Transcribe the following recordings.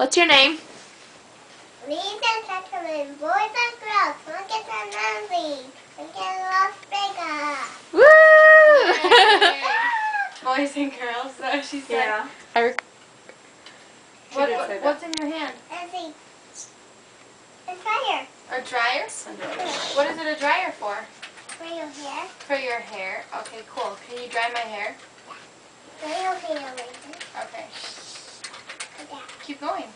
What's your name? Ladies and gentlemen, boys and girls, look at the movie. Look at Las Vegas. Woo! Boys and girls, so she said. Yeah. What's in your hand? Let's see. A dryer. A dryer? What is it a dryer for? For your hair. For your hair. Okay, cool. Can you dry my hair? For your hair, Rachel. Okay. Like that. Keep going.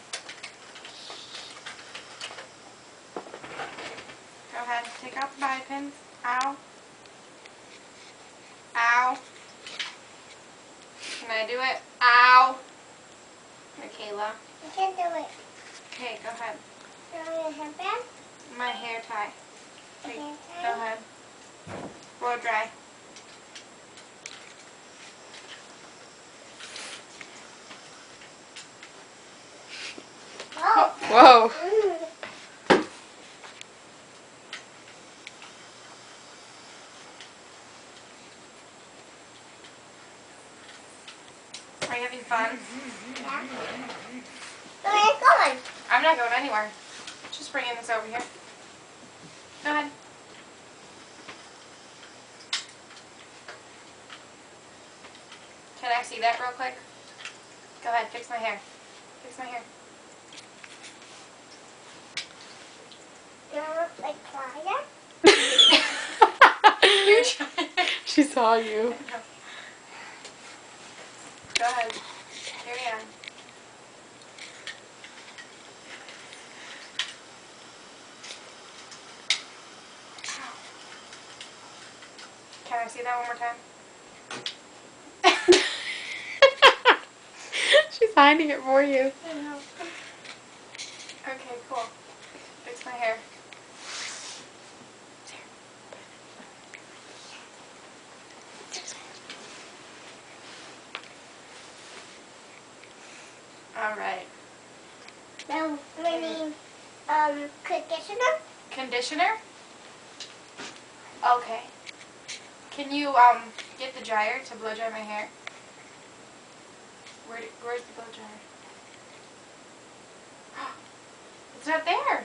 Go ahead. Take out the bobby pins. Ow. Ow. Can I do it? Ow. Michaela. You can do it. Okay, go ahead. Throw your hair back. My hair tie. Wait, Hair tie. go ahead. Blow dry. Oh. Whoa. Are you having fun? Yeah. Where are you going? I'm not going anywhere. Just bringing this over here. Go ahead. Can I see that real quick? Go ahead, fix my hair. Fix my hair. You look like Claudia. You're trying. She saw you. Go ahead. Carry on. Can I see that one more time? She's hiding it for you. I know. Okay, cool. Fix my hair. Alright. Now we need conditioner. Conditioner? Okay. Can you get the dryer to blow dry my hair? Where's the blow dryer? It's not there.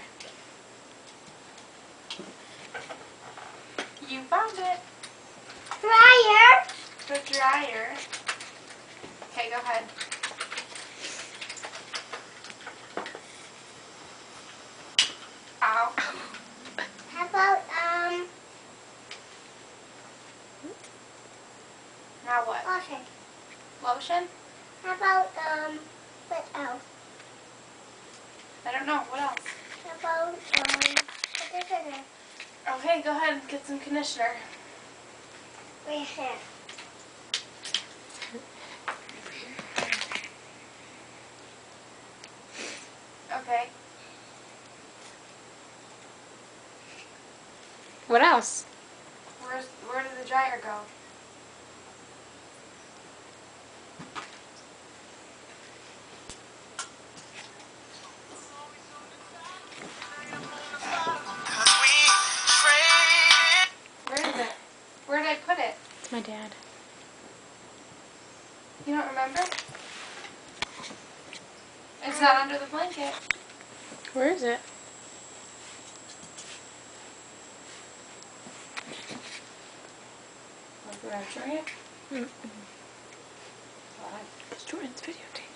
You found it. Dryer. The dryer. Okay, go ahead. Ow. How about Now what? lotion? Lotion? How about what else? I don't know. What else? How about conditioner? Okay, go ahead and get some conditioner. For your hair. Okay. What else? Where did the dryer go? Where is it? Where did I put it? It's my dad. You don't remember? It's not under the blanket. Where is it? Like we're answering it? It's Jordan's videotape.